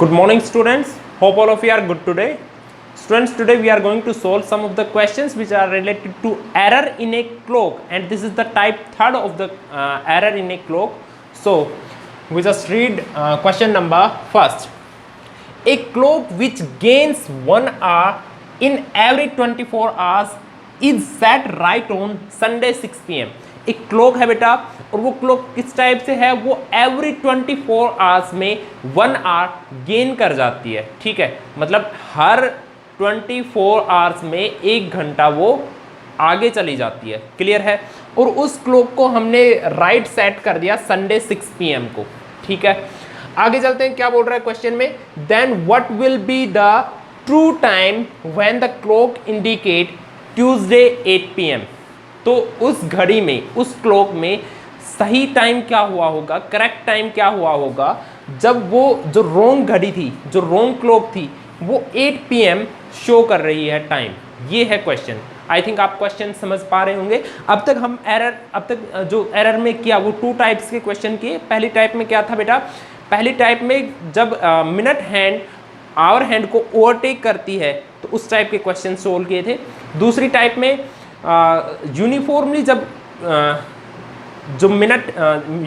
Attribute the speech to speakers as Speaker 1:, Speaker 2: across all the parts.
Speaker 1: Good morning, students. Hope all of you are good today. Students, today we are going to solve some of the questions which are related to error in a clock, and this is the type third of the error in a clock. So, we just read question number first. A clock which gains 1 hour in every 24 hours is set right on Sunday 6 p.m. एक clock है बेटा, और वो clock किस type से है, वो every 24 hours में 1 आवर गेन कर जाती है. ठीक है, मतलब हर 24 आवर्स में 1 घंटा वो आगे चली जाती है. क्लियर है. और उस क्लॉक को हमने राइट सेट कर दिया संडे 6 PM को. ठीक है, आगे चलते हैं. क्या बोल रहा है क्वेश्चन में, then what will be the true time when the clock indicate Tuesday 8 PM. तो उस घड़ी में, उस क्लॉक में सही टाइम क्या हुआ होगा, करेक्ट टाइम क्या हुआ होगा, जब वो जो रोंग घड़ी थी, जो रोंग क्लॉक थी, वो 8 PM शो कर रही है टाइम. ये है क्वेश्चन. आई थिंक आप क्वेश्चन समझ पा रहे होंगे. अब तक जो एरर में किया वो 2 टाइप्स के क्वेश्चन किए. पहली टाइप में क्या था बेटा, पहली टाइप में जब मिनट हैंड आवर हैंड को ओवरटेक करती है तो उस टाइप के क्वेश्चन सोल्व किए थे. दूसरी टाइप में यूनिफॉर्मली जब जो मिनट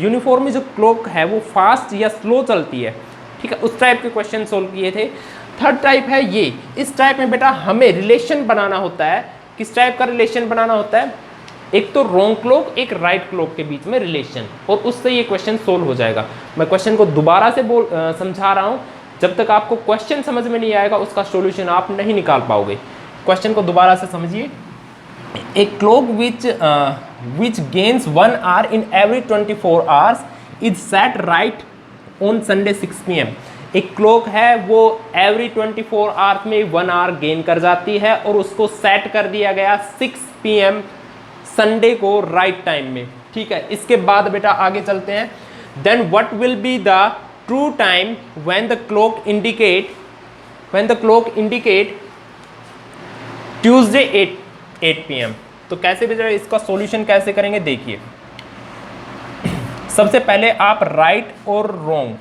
Speaker 1: यूनिफॉर्मली जो क्लॉक है वो फास्ट या स्लो चलती है. ठीक है, उस टाइप के क्वेश्चन सोल्व किए थे. थर्ड टाइप है ये. इस टाइप में बेटा हमें रिलेशन बनाना होता है. किस टाइप का रिलेशन बनाना होता है, एक तो रॉन्ग क्लॉक, एक राइट क्लॉक के बीच में रिलेशन, और उससे ये क्वेश्चन सोल्व हो जाएगा. मैं क्वेश्चन को दोबारा से समझा रहा हूँ. जब तक आपको क्वेश्चन समझ में नहीं आएगा उसका सॉल्यूशन आप नहीं निकाल पाओगे. क्वेश्चन को दोबारा से समझिए. A clock which gains 1 hour in every 24 hours is set right on Sunday 6 PM. एक क्लॉक है वो एवरी 24 आवर्स में 1 आवर गेन कर जाती है, और उसको सेट कर दिया गया 6 PM संडे को राइट टाइम में. ठीक है, इसके बाद बेटा आगे चलते हैं. Then what will be the true time when the clock indicate Tuesday 8 PM. तो कैसे बेटा इसका सॉल्यूशन कैसे करेंगे, देखिए. सबसे पहले आप राइट और रॉन्ग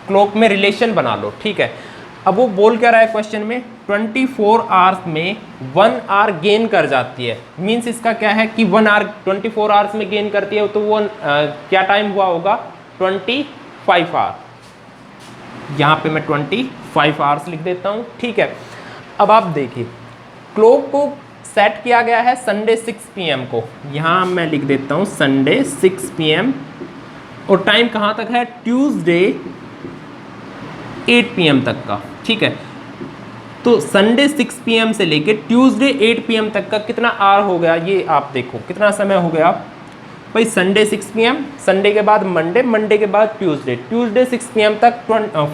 Speaker 1: क्लॉक में रिलेशन बना लो. ठीक है, अब वो बोल क्या रहा है क्वेश्चन में, 24 आवर्स में 1 आवर गेन कर जाती है. मींस इसका क्या है कि 1 आवर 24 आवर्स में गेन करती है, तो वो क्या टाइम हुआ होगा, 25 आवर. यहाँ पे मैं 25 आवर्स लिख देता हूँ. ठीक है, अब आप देखिए क्लॉक को सेट किया गया है संडे 6 PM को. यहाँ मैं लिख देता हूँ संडे 6 PM, और टाइम कहाँ तक है, ट्यूसडे 8 PM तक का. ठीक है, तो संडे 6 PM से लेके ट्यूसडे 8 PM तक का कितना आवर हो गया, ये आप देखो कितना समय हो गया भाई. संडे 6 PM, संडे के बाद मंडे, मंडे के बाद ट्यूसडे 6 PM तक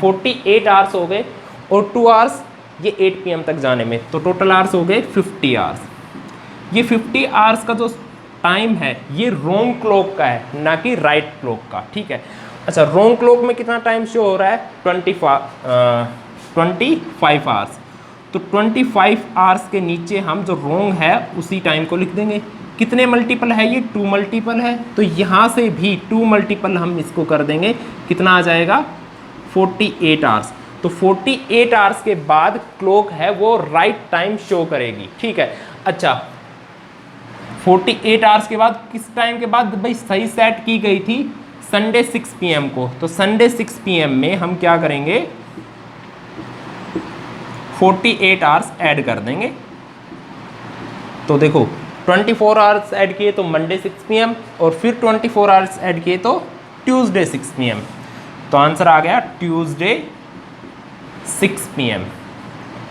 Speaker 1: 48 आवर्स हो गए, और 2 आवर्स ये 8 PM तक जाने में, तो टोटल आवर्स हो गए 50 आवर्स. ये 50 आवर्स का जो टाइम है ये रोंग क्लॉक का है, ना कि राइट क्लॉक का. ठीक है, अच्छा रोंग क्लॉक में कितना टाइम शो हो रहा है, 25 आवर्स. तो 25 आवर्स के नीचे हम जो रोंग है उसी टाइम को लिख देंगे. कितने मल्टीपल है, ये 2 मल्टीपल है, तो यहाँ से भी 2 मल्टीपल हम इसको कर देंगे. कितना आ जाएगा, 48 आवर्स. तो 48 आवर्स के बाद क्लॉक है वो राइट टाइम शो करेगी. ठीक है, अच्छा 48 आवर्स के बाद किस टाइम के बाद भाई सही सेट की गई थी, संडे 6 PM को. तो संडे 6 PM में हम क्या करेंगे, 48 आवर्स ऐड कर देंगे. तो देखो 24 आवर्स ऐड किए तो मंडे 6 PM, और फिर 24 आवर्स ऐड किए तो ट्यूसडे 6 PM. तो आंसर आ गया Tuesday 6 PM.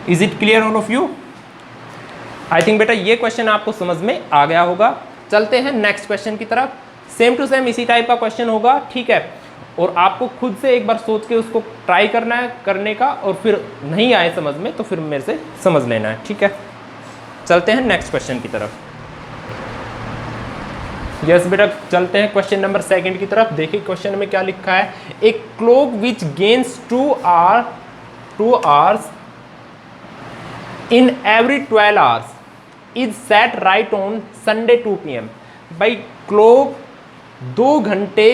Speaker 1: Is it clear all of you? I think बेटा ये क्वेश्चन आपको समझ में आ गया होगा. चलते हैं नेक्स्ट क्वेश्चन की तरफ. सेम टू सेम इसी टाइप का क्वेश्चन होगा. ठीक है, और आपको खुद से एक बार सोच के उसको ट्राई करना है करने का, और फिर नहीं आए समझ में तो फिर मेरे से समझ लेना है. ठीक है, चलते हैं नेक्स्ट क्वेश्चन की तरफ. यस बेटा, चलते हैं क्वेश्चन नंबर 2 की तरफ. देखिए क्वेश्चन में क्या लिखा है, एक clock which gains 2 hours in every 12 hours is set right on Sunday 2 PM. भाई क्लॉक 2 घंटे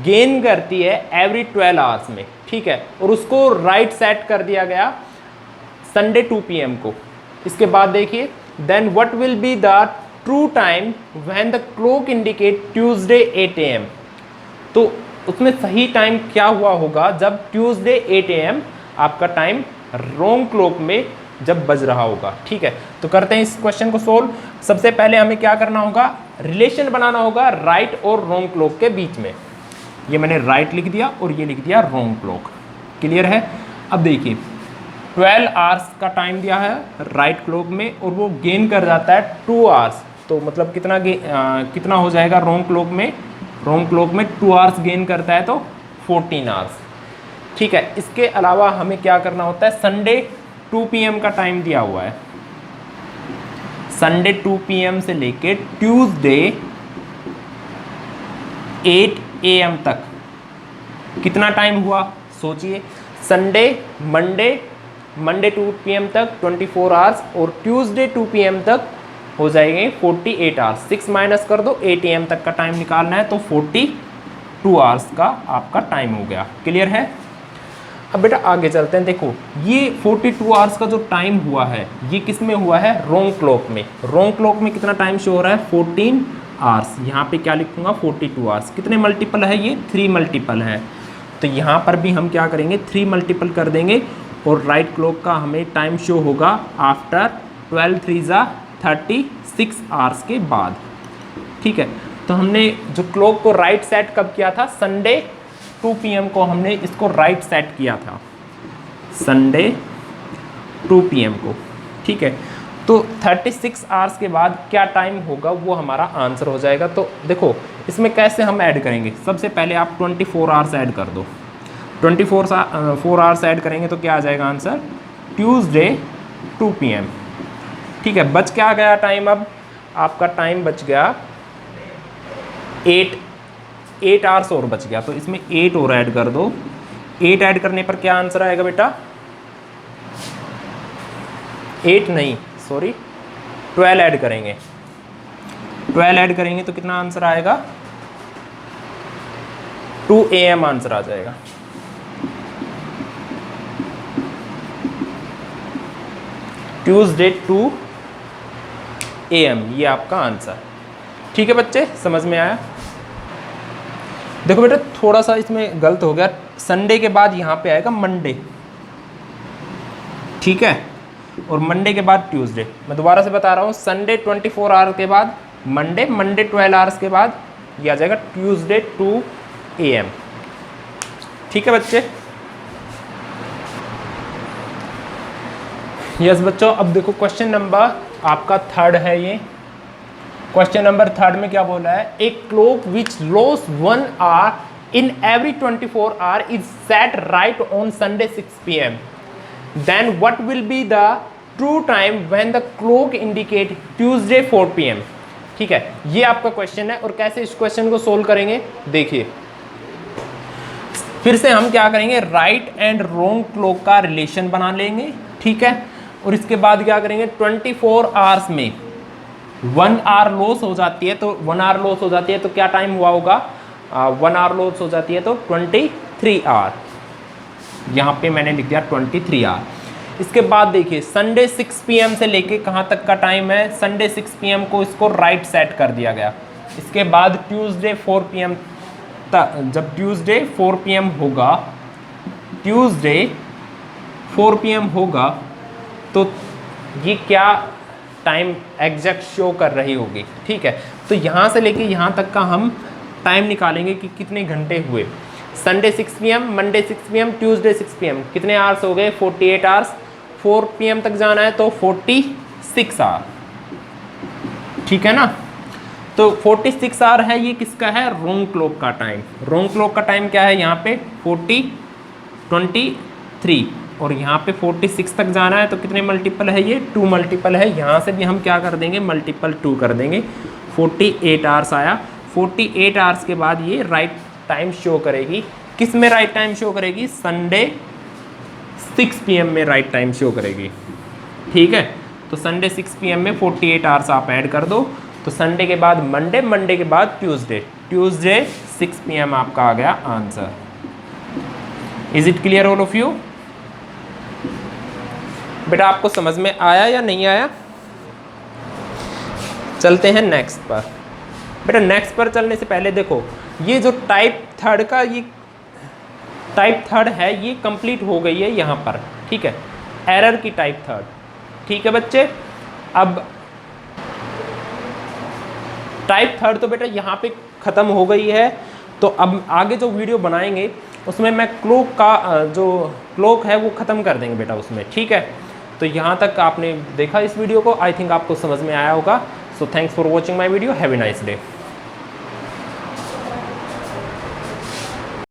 Speaker 1: गेन करती है एवरी 12 आवर्स में, ठीक है, और उसको राइट सेट कर दिया गया संडे 2 PM को। इसके बाद देखिए, then what will be the true time when the clock indicate Tuesday 8 AM। तो उसमें सही टाइम क्या हुआ होगा जब ट्यूसडे 8 AM आपका टाइम रोंग क्लॉक में जब बज रहा होगा, ठीक है। तो करते हैं इस क्वेश्चन को सोल्व। सबसे पहले हमें क्या करना होगा, रिलेशन बनाना होगा राइट और रोंग क्लॉक के बीच में। ये मैंने राइट लिख दिया और ये लिख दिया रोंग क्लॉक, क्लियर है। अब देखिए 12 आवर्स का टाइम दिया है राइट क्लॉक में और वो गेन कर जाता है 2 आवर्स, तो मतलब कितना हो जाएगा रोंग क्लॉक में, रोंग क्लॉक में 2 आवर्स गेन करता है तो 14 आवर्स, ठीक है। इसके अलावा हमें क्या करना होता है, संडे 2 PM का टाइम दिया हुआ है, संडे 2 PM से लेके ट्यूसडे 8 AM तक कितना टाइम हुआ सोचिए। संडे मंडे 2 PM तक 24 आवर्स और ट्यूसडे 2 PM तक हो जाएंगे 48 आवर्स। 6 माइनस कर दो, 8 AM तक का टाइम निकालना है तो 42 आवर्स का आपका टाइम हो गया, क्लियर है। अब बेटा आगे चलते हैं। देखो ये 42 आवर्स का जो टाइम हुआ है ये किस में हुआ है, रोंग क्लॉक में। रोंग क्लॉक में कितना टाइम शो हो रहा है, 14 आवर्स। यहाँ पे क्या लिखूंगा 42 आवर्स, कितने मल्टीपल है ये, 3 मल्टीपल है। तो यहाँ पर भी हम क्या करेंगे 3 मल्टीपल कर देंगे और राइट क्लॉक का हमें टाइम शो होगा आफ्टर 12 3 जा 36 आवर्स के बाद, ठीक है। तो हमने जो क्लॉक को राइट सेट कब किया था, संडे 2 PM को हमने इसको राइट सेट किया था, संडे 2 PM को, ठीक है। तो 36 आवर्स के बाद क्या टाइम होगा वो हमारा आंसर हो जाएगा। तो देखो इसमें कैसे हम ऐड करेंगे, सबसे पहले आप 24 आवर्स ऐड कर दो। 24 आवर्स ऐड करेंगे तो क्या आ जाएगा आंसर, ट्यूसडे 2 PM, ठीक है। बच क्या गया टाइम, अब आपका टाइम बच गया 8 आवर्स और बच गया, तो इसमें 8 और ऐड कर दो। 8 ऐड करने पर क्या आंसर आएगा बेटा, 8 नहीं सॉरी 12 ऐड करेंगे। 12 ऐड करेंगे तो कितना आंसर आएगा, 2 AM आंसर आ जाएगा। ट्यूसडे 2 AM ये आपका आंसर, ठीक है बच्चे, समझ में आया। देखो बेटा थोड़ा सा इसमें गलत हो गया, संडे के बाद यहाँ पे आएगा मंडे, ठीक है, और मंडे के बाद ट्यूसडे। मैं दोबारा से बता रहा हूँ, संडे 24 आवर्स के बाद मंडे 12 आवर्स के बाद ये आ जाएगा ट्यूसडे 2 AM, ठीक है बच्चे। यस बच्चों, अब देखो क्वेश्चन नंबर आपका 3 है ये। क्वेश्चन नंबर 3 में क्या बोला है, a clock which loss 1 hour in every 24 hour is set right on Sunday 6 PM, then what will be the true time when the clock indicate Tuesday 4 PM, ठीक है। ये आपका क्वेश्चन है और कैसे इस क्वेश्चन को सोल्व करेंगे देखिए। फिर से हम क्या करेंगे, राइट एंड रोंग क्लॉक का रिलेशन बना लेंगे, ठीक है, और इसके बाद क्या करेंगे 24 आवर्स में 1 आवर लॉस हो जाती है, तो 1 आवर लॉस हो जाती है तो क्या टाइम हुआ होगा, 1 आवर लॉस हो जाती है तो 23 आवर, यहाँ पे मैंने लिख दिया 23 आवर। इसके बाद देखिए संडे 6 PM से लेके कहाँ तक का टाइम है, संडे 6 PM को इसको राइट सेट कर दिया गया। इसके बाद ट्यूसडे 4 PM तक, जब ट्यूसडे 4 PM होगा, ट्यूसडे 4 PM होगा तो ये क्या टाइम एग्जैक्ट शो कर रही होगी, ठीक है। तो यहाँ से लेके यहाँ तक का हम टाइम निकालेंगे कि कितने घंटे हुए। Sunday 6 PM, Monday 6 PM, Tuesday 6 PM, कितने आवर्स हो गए 48 आवर्स। 4 PM तक जाना है तो 46 आवर, ठीक है ना। तो 46 आवर है, ये किसका है, रोंग क्लॉक का टाइम। रोंग क्लॉक का टाइम क्या है, यहाँ पे 23 और यहाँ पे 46 तक जाना है तो कितने मल्टीपल है, ये 2 मल्टीपल है। यहाँ से भी हम क्या कर देंगे, मल्टीपल 2 कर देंगे। 48 आवर्स आया, 48 आवर्स के बाद ये राइट टाइम शो करेगी। किस में राइट टाइम शो करेगी, संडे 6 PM में राइट टाइम शो करेगी, ठीक है। तो संडे 6 PM में 48 आवर्स आप ऐड कर दो तो तो संडे के बाद मंडे, मंडे के बाद ट्यूसडे, ट्यूसडे 6 PM आपका आ गया answer. Is it clear all of you? बेटा आपको समझ में आया या नहीं आया? चलते हैं नेक्स्ट पर। बेटा नेक्स्ट पर चलने से पहले देखो, ये जो टाइप थर्ड का ये टाइप थर्ड है ये कंप्लीट हो गई है यहाँ पर, ठीक है, एरर की टाइप थर्ड। ठीक है बच्चे, अब टाइप थर्ड तो बेटा यहाँ पे ख़त्म हो गई है। तो अब आगे जो वीडियो बनाएंगे उसमें मैं क्लोक का जो क्लोक है वो ख़त्म कर देंगे बेटा उसमें, ठीक है। तो यहाँ तक आपने देखा इस वीडियो को, आई थिंक आपको समझ में आया होगा। So thanks for watching my video, have a nice day.